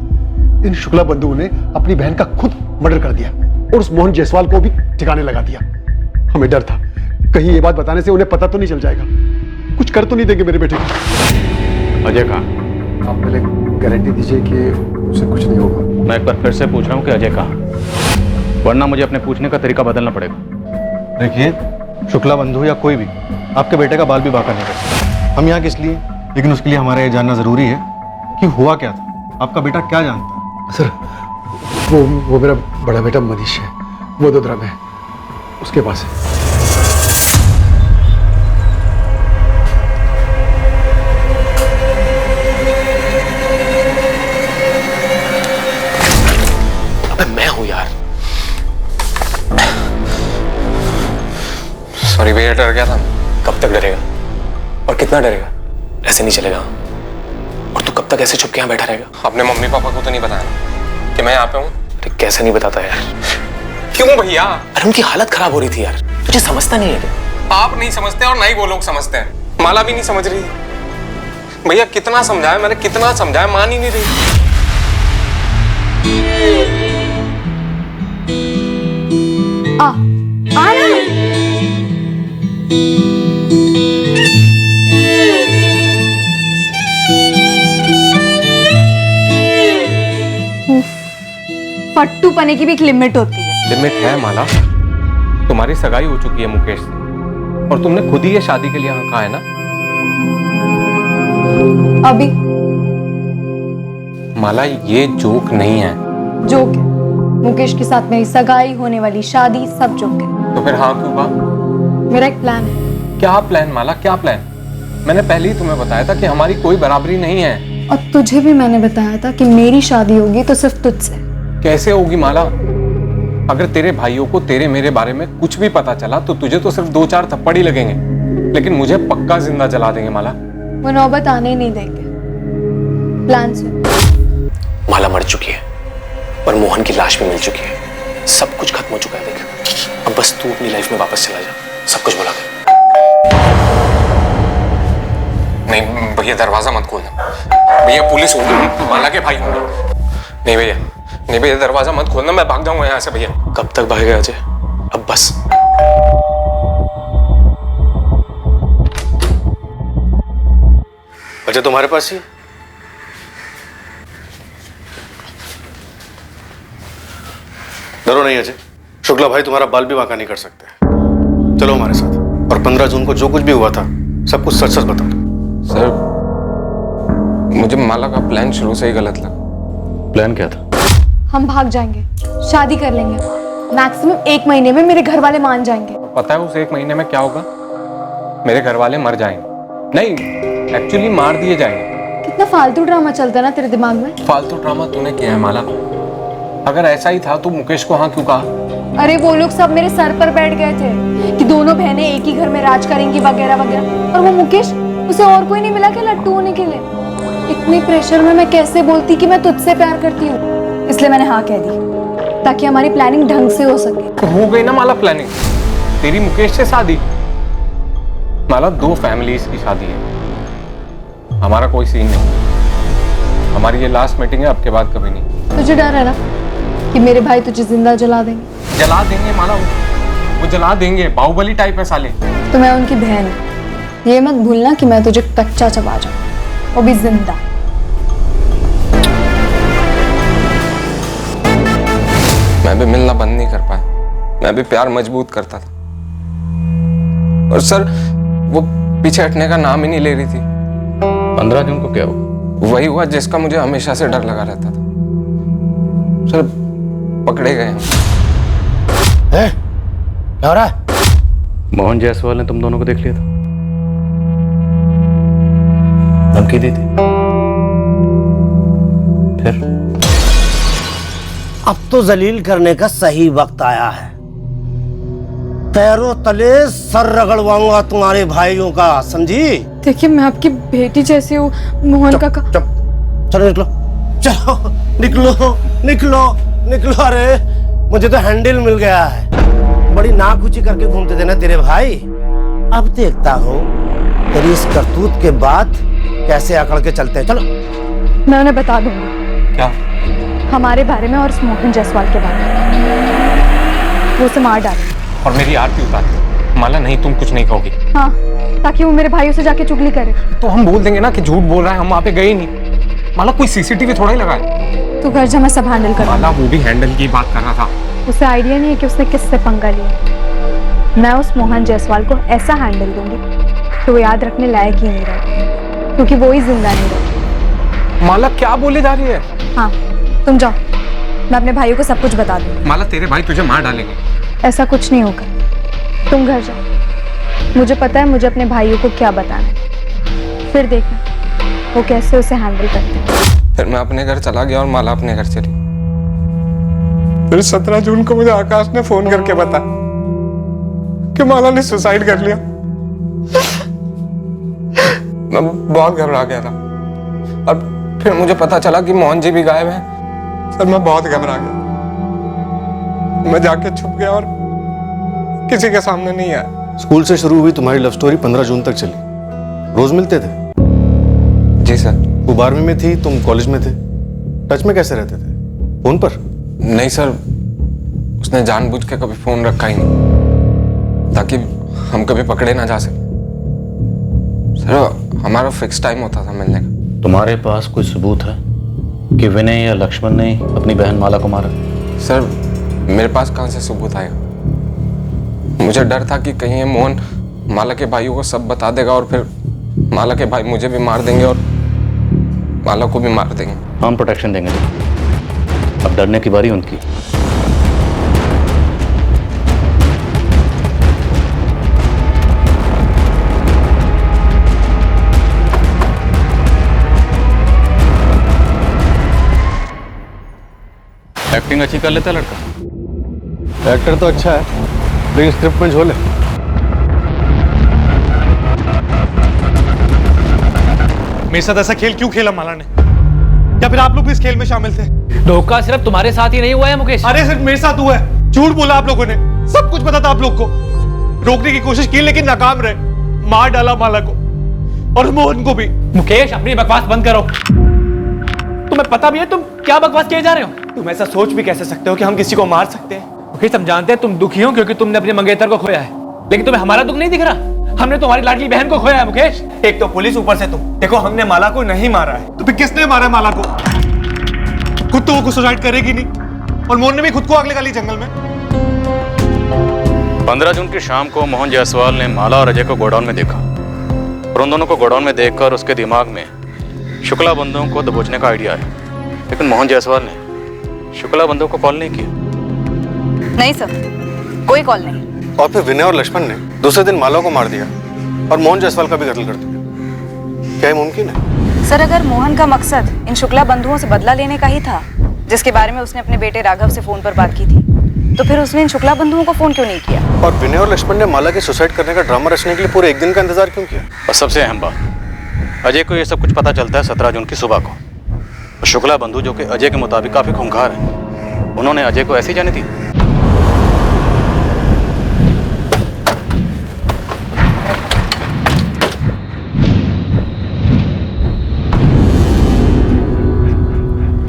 इन शुक्ला बंधुओं ने अपनी बहन का खुद मर्डर कर दिया और उस मोहन जायसवाल को भी ठिकाने लगा दिया। हमें डर था कहीं ये बात बताने से उन्हें पता तो नहीं चल जाएगा, कुछ कर तो नहीं देंगे मेरे बेटे को। अजय कहाँ? आप पहले गारंटी दीजिए कि उसे कुछ नहीं होगा। मैं एक बार फिर से पूछ रहा हूँ कि अजय कहाँ, वरना मुझे अपने पूछने का तरीका बदलना पड़ेगा। देखिए, शुक्ला बंधु या कोई भी आपके बेटे का बाल भी बांका नहीं कर सकता। हम यहाँ किस लिए, लेकिन उसके लिए हमारा ये जानना जरूरी है कि हुआ क्या था। आपका बेटा क्या जानता है? सर वो मेरा बड़ा बेटा मनीष है, वडोदरा में, उसके पास है। अबे मैं हूं यार। सॉरी भैया, डर गया था। कब तक डरेगा और कितना डरेगा? ऐसे नहीं चलेगा। और तू कब तक ऐसे छुप के यहाँ बैठा रहेगा? अपने मम्मी पापा को तो नहीं बताया कि मैं यहाँ पे हूँ? अरे कैसे नहीं बताता यार? क्यों भैया? अरे उनकी हालत खराब हो रही थी यार, मुझे समझता नहीं है क्या? आप नहीं समझते और ना ही वो लोग समझते हैं। माला भी नहीं समझ रही भैया। कितना समझाया मैंने, कितना समझाया, मान ही नहीं रही। आ ना। फट्टू पने की भी एक लिमिट होती है। लिमिट है माला। तुम्हारी सगाई हो चुकी है मुकेश से और तुमने खुद ही ये शादी के लिए हाँ कहा है ना। अभी माला ये जोक नहीं है। जोक है। मुकेश के साथ मेरी सगाई, होने वाली शादी, सब जोक है। तो फिर हाँ क्यों कहा? मेरा एक प्लान है। क्या प्लान माला, क्या प्लान? मैंने पहले ही तुम्हें बताया था कि हमारी कोई बराबरी नहीं है। और तुझे भी मैंने बताया था कि मेरी शादी होगी तो सिर्फ तुझसे। कैसे होगी माला? अगर तेरे भाइयों को तेरे मेरे बारे में कुछ भी पता चला तो तुझे तो सिर्फ 2-4 थप्पड़ ही लगेंगे, लेकिन मुझे पक्का जिंदा जला देंगे माला। वो नौबत आने ही नहीं देंगे। प्लान सुन। माला मर चुकी है और मोहन की लाश भी मिल चुकी है। सब कुछ खत्म हो चुका है। देख, अब बस तू अपनी लाइफ में वापस चला जा, सब कुछ भुला दे। नहीं भैया, दरवाजा मत खोलना भैया, पुलिस होगी, माला के भाई होंगे। नहीं भैया, नहीं भैया, दरवाजा मत खोलना, मैं भाग जाऊंगा यहाँ से भैया। कब तक भागेगा अजय? अब बस। अजय तुम्हारे पास ही? डरो नहीं अजय, शुक्ला भाई तुम्हारा बाल भी बांका नहीं कर सकते। चलो हमारे साथ, और 15 जून को जो कुछ भी हुआ था सब कुछ सच सच बता दो। सर, मुझे माला का प्लान शुरू से ही गलत लगा। प्लान क्या था? हम भाग जाएंगे, शादी कर लेंगे, मैक्सिमम 1 महीने में मेरे घर वाले मान जाएंगे। पता है उस 1 महीने में क्या होगा? मेरे घर वाले मर जाएंगे। नहीं, एक्चुअली मार दिए जाएंगे। कितना फालतू ड्रामा चलता है ना तेरे दिमाग में। फालतू ड्रामा तूने किया है माला। अगर ऐसा ही था तो मुकेश को हाँ क्यों कहा? अरे वो लोग सब मेरे सर पर बैठ गए थे कि दोनों बहनें एक ही घर में राज करेंगी वगैरह वगैरह, और वो मुकेश, उसे और कोई नहीं मिला क्या लट्टू होने के लिए? इतने प्रेशर में मैं कैसे बोलती कि मैं तुझसे प्यार करती हूँ? इसलिए मैंने हाँ कह दी ताकि हमारी प्लानिंग ढंग से हो सके। हो गई ना माला प्लानिंग, तेरी मुकेश से शादी। माला 2 फैमिलीज की शादी है, हमारा कोई सीन नहीं। हमारी ये लास्ट मीटिंग है, अब के बाद कभी नहीं। तुझे डर है ना कि मेरे भाई तुझे जिंदा जला देंगे? जला देंगे माला, वो जला देंगे। बाहुबली टाइप है साले। तो मैं उनकी बहन हूँ, ये मत भूलना कि मैं तुझे कच्चा चबा जाऊँ, वो भी जिंदा। मैं भी मिलना बंद नहीं कर पाया, मैं भी प्यार मजबूत करता था। और सर, वो पीछे हटने का नाम ही नहीं ले रही थी। 15 जून को क्या हुआ? वही हुआ जिसका मुझे हमेशा से डर लगा रहता था। सर, पकड़े गए हम। क्या हो रहा है? मोहन जायसवाल ने तुम दोनों को देख लिया था, धमकी दी थी। फिर अब तो जलील करने का सही वक्त आया है। पैरों तले सर रगड़वाऊंगा तुम्हारे भाइयों का, समझी? देखिए, मैं आपकी बेटी जैसी हूँ। मोहन का चलो निकलो, चलो निकलो निकलो निकलो। अरे मुझे तो हैंडल मिल गया है। बड़ी नाक ऊंची करके घूमते थे ना तेरे भाई, अब देखता हूँ तेरी इस करतूत के बाद कैसे अकड़ के चलते हैं। चलो मैं उन्हें बता दूंगी। क्या? हमारे बारे में और उस मोहन जायसवाल के बारे में। वो उसे मार डालेंगे और मेरी आरती उतार। माला नहीं, तुम कुछ नहीं कहोगी। हाँ, ताकि वो मेरे भाइयों से जाके चुगली करे। तो हम बोल देंगे ना कि झूठ बोल रहा है, हम वहाँ पे गए ही नहीं। माला कोई सीसीटीवी थोड़ा ही लगा है। तू घर जा, मैं सब हैंडल कर। माला वो भी हैंडल की बात कर रहा था। उसे आइडिया नहीं है कि उसने किससे पंगा लिया। मैं उस मोहन जायसवाल को ऐसा हैंडल दूंगी तो वो याद रखने लायक ही नहीं रहेगा, क्योंकि वो ही जिंदा नहीं रहेगा। माला क्या बोले जा रही है? हाँ तुम जाओ, मैं अपने भाइयों को सब कुछ बता दूंगी। माला तेरे भाई तुझे मार डालेंगे। ऐसा कुछ नहीं होगा, तुम घर जाओ, मुझे पता है मुझे अपने भाइयों को क्या बताना है, फिर देखना वो कैसे उसे हैंडल करते हैं। फिर मैं अपने घर चला गया और माला अपने घर चली। फिर 17 जून को मुझे आकाश ने फोन करके बताया कि माला ने सुसाइड कर लिया। मैं बहुत घबरा गया था और फिर मुझे पता चला कि मोहन जी भी गायब हैं। सर मैं बहुत घबरा गया, मैं जाके छुप गया और किसी के सामने नहीं आया। स्कूल से शुरू हुई तुम्हारी लव स्टोरी 15 जून तक चली। रोज मिलते थे? जी सर। वो 12वीं में थी, तुम कॉलेज में थे, टच में कैसे रहते थे? फोन पर? नहीं सर, उसने जानबूझ के कभी फोन रखा ही नहीं ताकि हम कभी पकड़े ना जा सके। सर हमारा फिक्स टाइम होता था मिलने का। तुम्हारे पास कोई सबूत है कि विनय या लक्ष्मण ने अपनी बहन माला को मारा? सर मेरे पास कहाँ से सबूत आएगा? मुझे डर था कि कहीं ये मोहन माला के भाइयों को सब बता देगा और फिर माला के भाई मुझे भी मार देंगे और माला को भी मार देंगे। हम प्रोटेक्शन देंगे, अब डरने की बारी उनकी। एक्टिंग अच्छी कर लेता है लड़का। एक्टर तो अच्छा है लेकिन स्क्रिप्ट में झोल है। मेरे साथ ऐसा खेल क्यों खेला माला ने? या फिर आप लोग भी इस खेल में शामिल थे? धोखा सिर्फ तुम्हारे साथ ही नहीं हुआ है मुकेश। अरे सिर्फ मेरे साथ हुआ है। झूठ बोला आप लोगों ने, सब कुछ पता था आप लोग को। रोकने की कोशिश की लेकिन नाकाम रहे। मार डाला माला को और मोहन को भी। मुकेश अपनी बकवास बंद करो। तुम्हें पता भी है तुम क्या बकवास किए जा रहे हो? तुम ऐसा सोच भी कैसे सकते हो कि हम किसी को मार सकते हैं? मुकेश हम जानते हैं तुम दुखी हो क्योंकि तुमने अपने मंगेतर को खोया है, लेकिन तुम्हें हमारा दुख नहीं दिख रहा? हमने तुम्हारी लाडली बहन को खोया है मुकेश। एक तो पुलिस, ऊपर से तुम। देखो हमने माला को नहीं मारा है। तो फिर किसने मारा है माला को? खुद तो वो सुसाइड करेगी नहीं और मोहन ने भी खुद को आग लगा ली जंगल में। 15 जून की शाम को मोहन जायसवाल ने माला और अजय को गोडाउन में देखा और उन दोनों को गोडाउन में देखकर उसके दिमाग में शुक्ला बंधुओं को दबोचने का आइडिया आया, लेकिन मोहन जायसवाल ने शुक्ला बंधुओं को कॉल नहीं किया। नहीं सर, कोई कॉल नहीं। और फिर विनय और लक्ष्मण ने दूसरे दिन माला को मार दिया और मोहन जायसवाल का भी कत्ल कर दिया। क्या ये मुमकिन है? सर अगर मोहन का मकसद इन शुक्ला बंधुओं से बदला लेने का ही था, जिसके बारे में उसने अपने बेटे राघव से फोन पर बात की थी, तो फिर उसने इन शुक्ला बंधुओं को फोन क्यों नहीं किया? और विनय और लक्ष्मण ने माला के सुसाइड करने का ड्रामा रचने के लिए पूरे एक दिन का इंतजार क्यों किया? और सबसे अहम बात, अजय को ये सब कुछ पता चलता है 17 जून की सुबह को। और शुक्ला बंधु जो कि अजय के मुताबिक काफी खूंखार है, उन्होंने अजय को ऐसे ही जाने दी।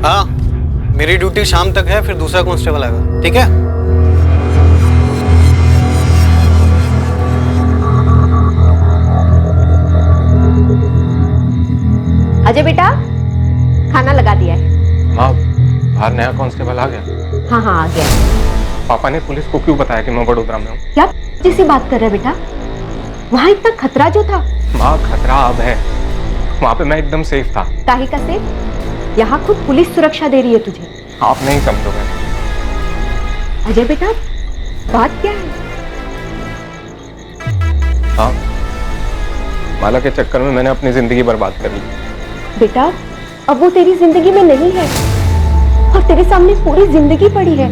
हाँ, मेरी ड्यूटी शाम तक है, फिर दूसरा कांस्टेबल आएगा, ठीक है? अजय बेटा, खाना लगा दिया है। माँ, बाहर नया कांस्टेबल आ गया। हाँ हाँ आ गया। पापा ने पुलिस को क्यों बताया कि मैं वडोदरा में हूँ? क्या जैसी बात कर रहे बेटा? वहाँ इतना खतरा जो था। माँ खतरा अब है, वहाँ पे मैं एकदम सेफ था। काहे का सेफ? यहाँ खुद पुलिस सुरक्षा दे रही है तुझे। आप नहीं समझोगे। अजय बेटा, बात क्या है? हाँ, माला के चक्कर में मैंने अपनी जिंदगी बर्बाद कर ली। बेटा, अब वो तेरी जिंदगी में नहीं है और तेरे सामने पूरी जिंदगी पड़ी है।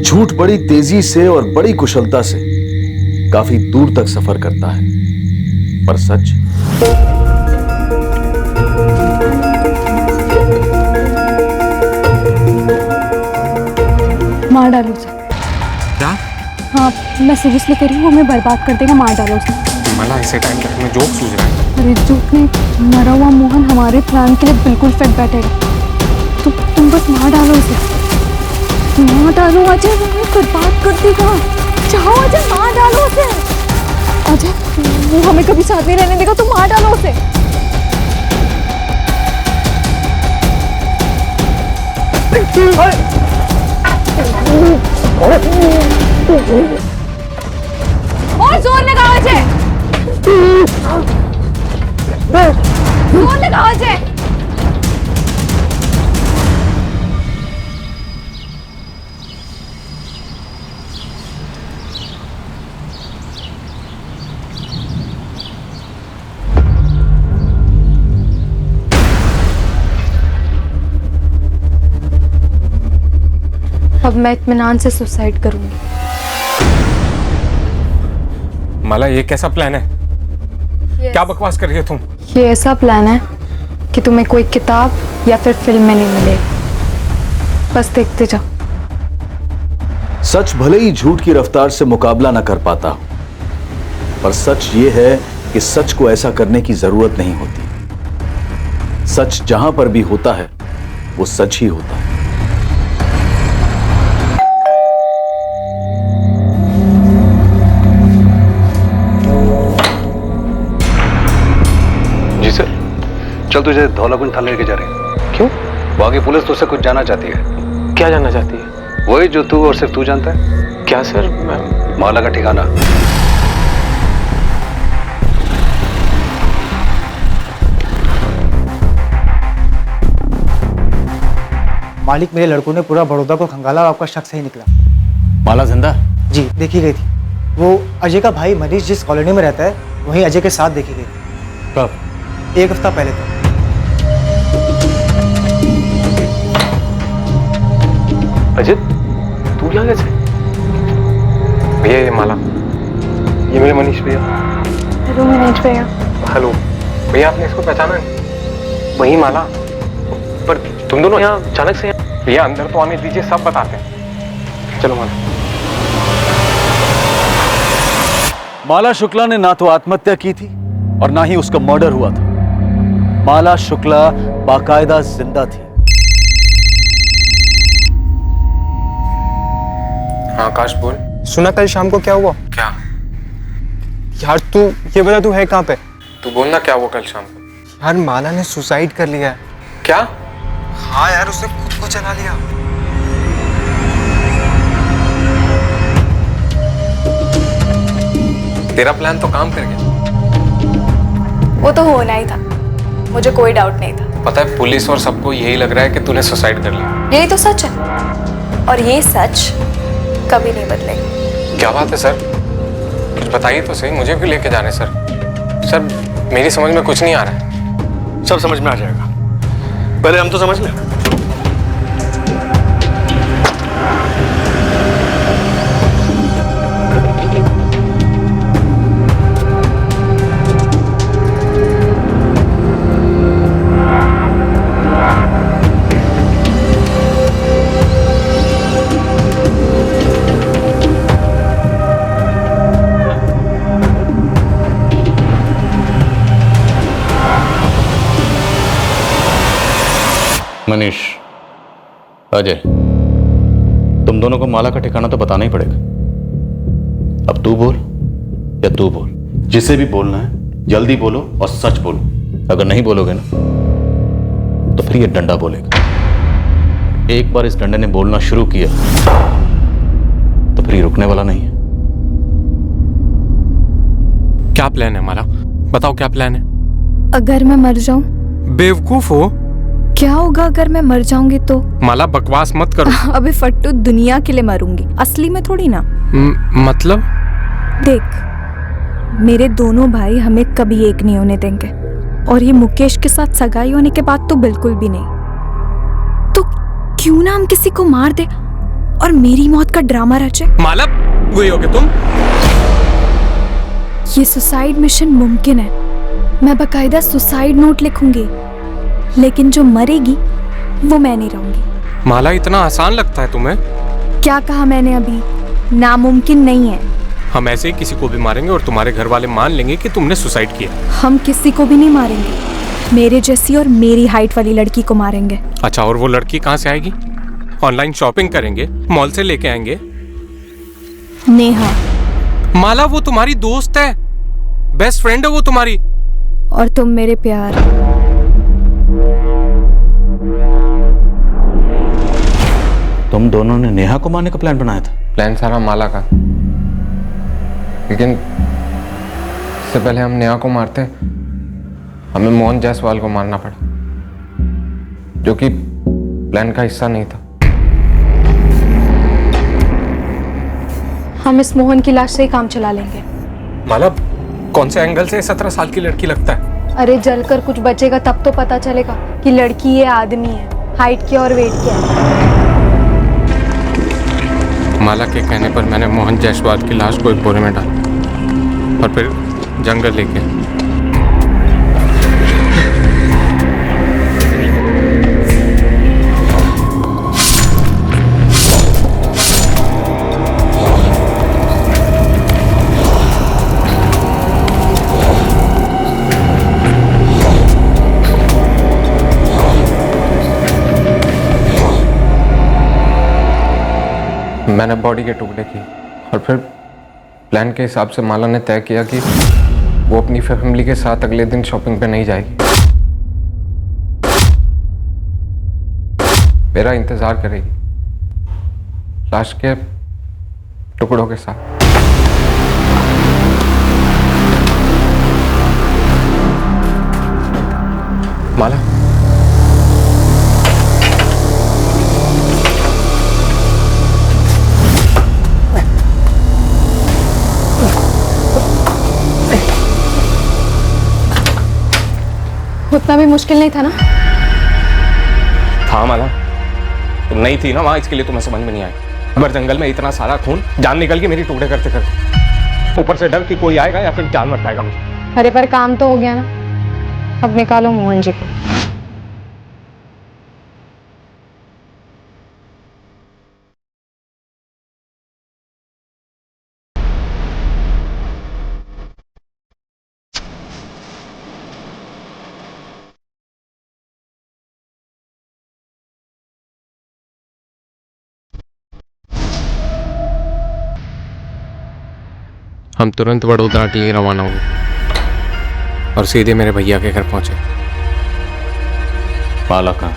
झूठ बड़ी तेजी से और बड़ी कुशलता से काफी दूर तक सफर करता है, पर सच मार डालो उसे। क्या? हाँ, मैं सीरियसली कह रही हूँ, हमें बर्बाद कर देगा, मार डालो उसे। माला ऐसे टाइम तक में जोक सूझ रहा है। अरे जोक नहीं, मरा हुआ मोहन हमारे प्लान के लिए बिल्कुल फिट बैठेगा। तुम बस मार डालो उसे, मार डालो अजय, हमें बर्बाद कर देगा। चाहो अजय, मार डालो उसे। अजय, वो हमें कभी साथ नहीं रहने देगा, तुम मार डालो उसे। और जोर लगाओ अजय। फोन लगाओ अजय। अब मैं इत्मीनान से सुसाइड करूंगी। माला, ये कैसा प्लान है? क्या बकवास कर रही हो तुम? ये ऐसा प्लान है कि तुम्हें कोई किताब या फिर फिल्म में नहीं मिलेगा, बस देखते जाओ। सच भले ही झूठ की रफ्तार से मुकाबला न कर पाता हो, पर सच ये है कि सच को ऐसा करने की जरूरत नहीं होती। सच जहां पर भी होता है वो सच ही होता है। जी सर, चल तुझे धौलाकुंज थाने लेके जा रहे हैं। क्यों? वहां की पुलिस तुझसे कुछ जानना चाहती है। क्या जानना चाहती है? वही जो तू और सिर्फ तू जानता है। क्या सर? माला का ठिकाना। मालिक, मेरे लड़कों ने पूरा बड़ौदा को खंगाला और आपका शक सही निकला। माला जिंदा? जी, देखी गई थी। वो अजय का भाई मनीष जिस कॉलोनी में रहता है वहीं अजय के साथ देखी गई थी। कब? 1 हफ्ता पहले था। अजय, तू यहाँ कैसे? भैया, ये माला, ये मेरे मनीष भैया। हेलो मनीष भैया। हेलो भैया, आपने इसको पहचाना नहीं? वही माला। पर तुम दोनों यहाँ अचानक से? भैया अंदर तो आने दीजिए, सब बताते हैं। चलो माला। माला शुक्ला ने ना तो आत्महत्या की थी और ना ही उसका मर्डर हुआ था। माला शुक्ला बाकायदा जिंदा थी। हाँ आकाश, बोल। सुना कल शाम को क्या हुआ? क्या? यार तू ये बता, तू है कहाँ पे? तू बोलना क्या हुआ कल शाम को। यार माला ने सुसाइड कर लिया है। क्या? हाँ यार, उसने खुद को जला लिया। तेरा प्लान तो काम कर गया। वो तो होना ही था, मुझे कोई डाउट नहीं था। पता है, पुलिस और सबको यही लग रहा है कि तूने सुसाइड कर लिया। यही तो सच है, और ये सच कभी नहीं बदलेगा। क्या बात है सर? कुछ बताइए तो सही, मुझे भी लेके जाने सर। सर, मेरी समझ में कुछ नहीं आ रहा है। सब समझ में आ जाएगा, पहले हम तो समझ लें। मनीष, अजय, तुम दोनों को माला का ठिकाना तो बताना ही पड़ेगा। अब तू बोल या तू बोल। जिसे भी बोलना है जल्दी बोलो और सच बोलो। अगर नहीं बोलोगे ना तो फिर ये डंडा बोलेगा। एक बार इस डंडे ने बोलना शुरू किया तो फिर ये रुकने वाला नहीं है। क्या प्लान है माला? बताओ क्या प्लान है? अगर मैं मर जाऊं? बेवकूफ हो। क्या होगा अगर मैं मर जाऊंगी तो? माला बकवास मत करो। अबे फट्टू, दुनिया के लिए मरूंगी, असली में थोड़ी ना। मतलब? देख, मेरे दोनों भाई हमें कभी एक नहीं होने देंगे, और ये मुकेश के साथ सगाई होने के बाद तो बिल्कुल भी नहीं। तो क्यों ना हम किसी को मार दे और मेरी मौत का ड्रामा रचे। माला, वही होगे तुम? ये सुसाइड मिशन मुमकिन है। मैं बकायदा सुसाइड नोट लिखूंगी, लेकिन जो मरेगी वो मैं नहीं रहूंगी। माला, इतना आसान लगता है तुम्हें? क्या कहा मैंने अभी? नामुमकिन नहीं है। हम ऐसे ही किसी को भी मारेंगे और तुम्हारे घर वाले मान लेंगे कि तुमने सुसाइड किया। हम किसी को भी नहीं मारेंगे, मेरे जैसी और मेरी हाइट वाली लड़की को मारेंगे। अच्छा, और वो लड़की कहाँ से आएगी? ऑनलाइन शॉपिंग करेंगे, मॉल से लेके आएंगे। नेहा। माला, वो तुम्हारी दोस्त है, बेस्ट फ्रेंड है वो तुम्हारी। और तुम मेरे प्यार। तुम दोनों ने नेहा को मारने का प्लान बनाया था? प्लान सारा माला का, लेकिन इससे पहले हम नेहा को मारते हमें मोहन जायसवाल को मारना पड़ा, जो कि प्लान का हिस्सा नहीं था। हम इस मोहन की लाश से ही काम चला लेंगे। माला, कौन से एंगल से 17 साल की लड़की लगता है? अरे जलकर कुछ बचेगा तब तो पता चलेगा कि लड़की है आदमी है, हाइट क्या और वेट क्या है। माला के कहने पर मैंने मोहन जायसवाल की लाश को एक बोरे में डाला और फिर जंगल लेके मैंने बॉडी के टुकड़े किए और फिर प्लान के हिसाब से माला ने तय किया कि वो अपनी फैमिली के साथ अगले दिन शॉपिंग पे नहीं जाएगी, मेरा इंतजार करेगी लाश के टुकड़ों के साथ। माला, उतना भी मुश्किल नहीं था ना? था माला, तुम नहीं थी ना वहां, इसके लिए तुम्हें समझ में नहीं आई। अगर जंगल में इतना सारा खून, जान निकल के मेरी टुकड़े करते करते, ऊपर से डर कि कोई आएगा या फिर जान मर पाएगा मुझे। अरे पर काम तो हो गया ना, अब निकालो मोहन जी को। हम तुरंत वडोदरा के लिए रवाना हुए और सीधे मेरे भैया के घर पहुंचे। माला कहाँ?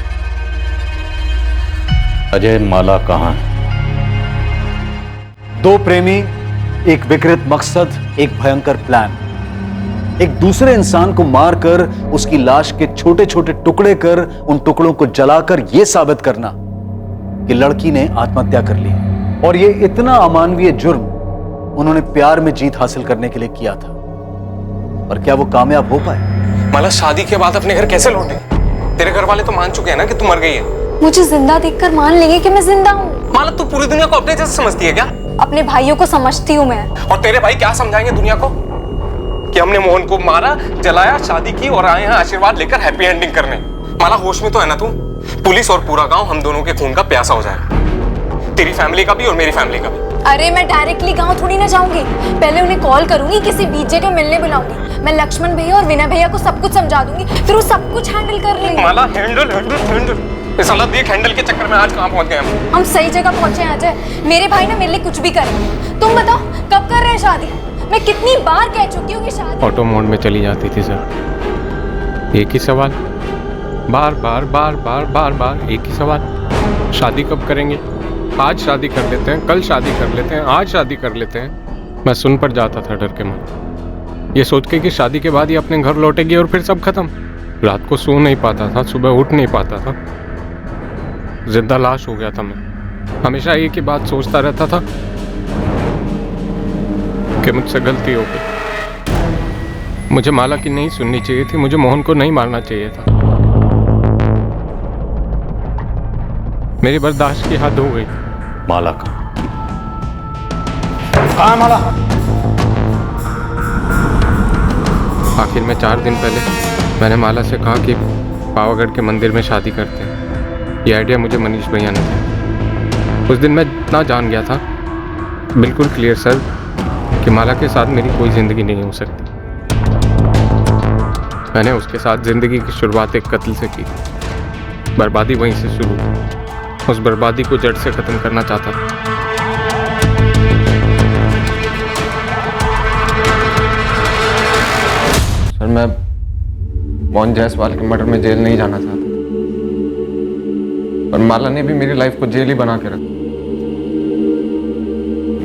अजय, माला कहाँ है? दो प्रेमी, एक विकृत मकसद, एक भयंकर प्लान। एक दूसरे इंसान को मारकर उसकी लाश के छोटे छोटे टुकड़े कर उन टुकड़ों को जलाकर यह साबित करना कि लड़की ने आत्महत्या कर ली। और यह इतना अमानवीय जुर्म उन्होंने प्यार में जीत हासिल करने के लिए किया था। पर क्या वो कामयाब हो पाए? माला, शादी के बाद अपने घर कैसे लौटे? तेरे घर वाले तो मान चुके हैं ना कि तू मर गई है। मुझे जिंदा देखकर मान लेंगे कि मैं जिंदा हूँ। माला, तू पूरी दुनिया को अपने जैसे समझती है क्या? अपने भाइयों को समझती हूँ मैं। और तेरे भाई क्या समझाएंगे दुनिया को कि हमने मोहन को मारा, जलाया, शादी की और आए हैं आशीर्वाद लेकर हैप्पी एंडिंग करने। माला, होश में तो है ना तू? पुलिस और पूरा गांव हम दोनों के खून का प्यासा हो जाएगा, तेरी फैमिली का भी और मेरी फैमिली का भी। अरे मैं डायरेक्टली गांव थोड़ी ना जाऊंगी, पहले उन्हें कॉल करूंगी, किसी बीच जगह मिलने बुलाऊंगी। मैं लक्ष्मण भैया और विनय भैया को सब कुछ समझा दूंगी, फिर वो सब कुछ हैंडल कर लेंगे। माला, हैंडल हैंडल हैंडल, साला देख हैंडल के चक्कर में आज कहां पहुंच गए हम सही जगह पहुंचे हैं अजय। मेरे भाई ना मेरे लिए कुछ भी करें। तुम बताओ कब कर रहे हैं शादी? मैं कितनी बार कह चुकी हूँ कि शादी। ऑटो मोड में चली जाती थी सर, एक ही सवाल, बार बार बार बार बार बार एक ही सवाल, शादी कब करेंगे? आज शादी कर लेते हैं, कल शादी कर लेते हैं, आज शादी कर लेते हैं। मैं सुन पर जाता था डर के मारे, ये सोच के कि शादी के बाद ये अपने घर लौटेगी और फिर सब खत्म। रात को सो नहीं पाता था, सुबह उठ नहीं पाता था, जिंदा लाश हो गया था मैं। हमेशा एक ही बात सोचता रहता था कि मुझसे गलती हो गई। मुझे माला की नहीं सुननी चाहिए थी, मुझे मोहन को नहीं मारना चाहिए था। मेरी बर्दाश्त की हद हो गई। माला का कहाँ माला? आखिर में 4 दिन पहले मैंने माला से कहा कि पावागढ़ के मंदिर में शादी करते हैं। ये आइडिया मुझे मनीष भैया ने दिया। उस दिन मैं इतना जान गया था, बिल्कुल क्लियर सर, कि माला के साथ मेरी कोई ज़िंदगी नहीं हो सकती। मैंने उसके साथ ज़िंदगी की शुरुआत एक कत्ल से की, बर्बादी वहीं से शुरू हुई। उस बर्बादी को जड़ से ख़त्म करना चाहता था। सर, मैं मोहन जायसवाल के मर्डर में जेल नहीं जाना चाहता, पर माला ने भी मेरी लाइफ को जेल ही बना के रखा।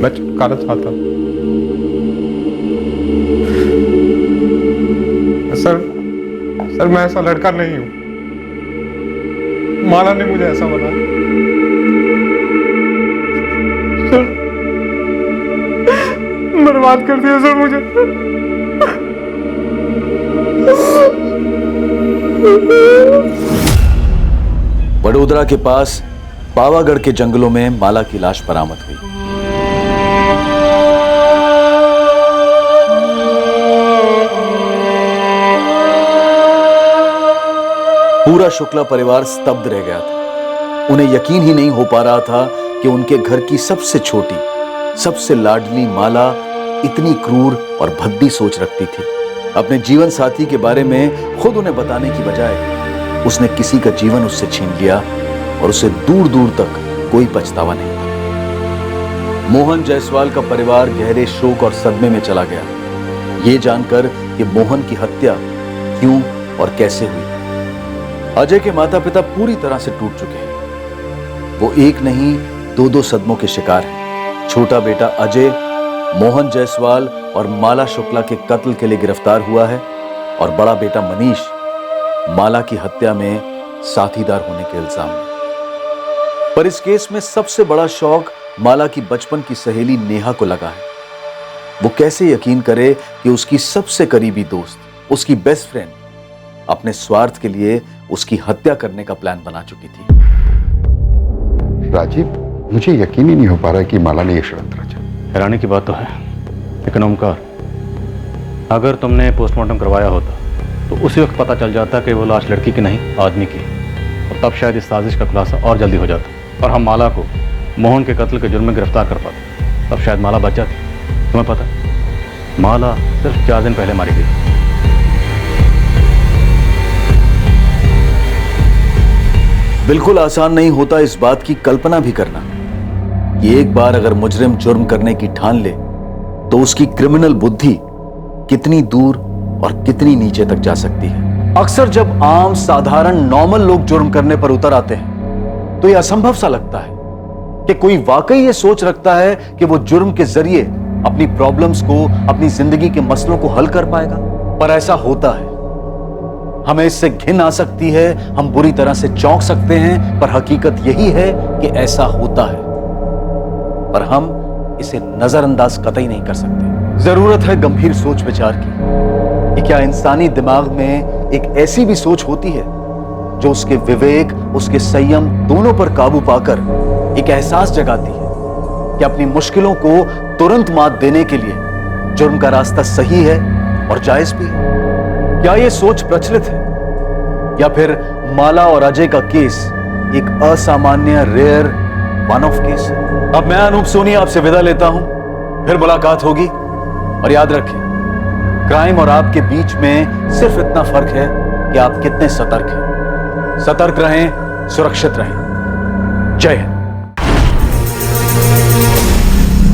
मैं छुटकारा चाहता हूं। सर, सर मैं ऐसा लड़का नहीं हूं, माला ने मुझे ऐसा बनाया। सर बर्बाद कर दिया सर मुझे। वडोदरा के पास पावागढ़ के जंगलों में माला की लाश बरामद हुई। पूरा शुक्ला परिवार स्तब्ध रह गया था। उन्हें यकीन ही नहीं हो पा रहा था कि उनके घर की सबसे छोटी, सबसे लाडली माला इतनी क्रूर और भद्दी सोच रखती थी। अपने जीवन साथी के बारे में खुद उन्हें बताने की बजाय उसने किसी का जीवन उससे छीन लिया और उसे दूर दूर तक कोई पछतावा नहीं था। मोहन जायसवाल का परिवार गहरे शोक और सदमे में चला गया, ये जानकर कि मोहन की हत्या क्यों और कैसे हुई। अजय के माता पिता पूरी तरह से टूट चुके हैं। वो एक नहीं दो दो सदमों के शिकार हैं। छोटा बेटा अजय मोहन जायसवाल और माला शुक्ला के कत्ल के लिए गिरफ्तार हुआ है और बड़ा बेटा मनीष माला की हत्या में साथीदार होने के इल्जाम में। पर इस केस में सबसे बड़ा शौक माला की बचपन की सहेली नेहा को लगा है। वो कैसे यकीन करे कि उसकी सबसे करीबी दोस्त, उसकी बेस्ट फ्रेंड अपने स्वार्थ के लिए उसकी हत्या करने का प्लान बना चुकी थी। राजीव, मुझे यकीन ही नहीं हो पा रहा है कि माला ने यह षड्यंत्र रचा। हैरानी की बात तो है, लेकिन ओमकार, अगर तुमने पोस्टमार्टम करवाया होता तो उसी वक्त पता चल जाता कि वो लाश लड़की की नहीं आदमी की, और तब शायद इस साजिश का खुलासा और जल्दी हो जाता और हम माला को मोहन के कत्ल के जुर्म में गिरफ्तार कर पाते। तब शायद माला बच जाती। तुम्हें पता है, माला सिर्फ 4 दिन पहले मारी गई। बिल्कुल आसान नहीं होता इस बात की कल्पना भी करना कि एक बार अगर मुजरिम जुर्म करने की ठान ले तो उसकी क्रिमिनल बुद्धि कितनी दूर और कितनी नीचे तक जा सकती है। अक्सर जब आम साधारण नॉर्मल लोग जुर्म करने पर उतर आते हैं तो यह असंभव सा लगता है कि कोई वाकई ये सोच रखता है कि वो जुर्म के जरिए अपनी प्रॉब्लम्स को, अपनी जिंदगी के मसलों को हल कर पाएगा। पर ऐसा होता है। हमें इससे घिन आ सकती है, हम बुरी तरह से चौंक सकते हैं, पर हकीकत यही है कि ऐसा होता है। पर हम इसे नजरअंदाज कतई नहीं कर सकते। जरूरत है गंभीर सोच विचार की कि क्या इंसानी दिमाग में एक ऐसी भी सोच होती है जो उसके विवेक, उसके संयम दोनों पर काबू पाकर एक एहसास जगाती है कि अपनी मुश्किलों को तुरंत मात देने के लिए जुर्म का रास्ता सही है और जायज भी है। क्या यह सोच प्रचलित है या फिर माला और अजय का केस एक असामान्य, रेयर, वन ऑफ केस है? अब मैं अनूप सोनी आपसे विदा लेता हूं, फिर मुलाकात होगी। और याद रखें, क्राइम और आपके बीच में सिर्फ इतना फर्क है कि आप कितने सतर्क हैं। सतर्क रहें, सुरक्षित रहें। जय हिंद।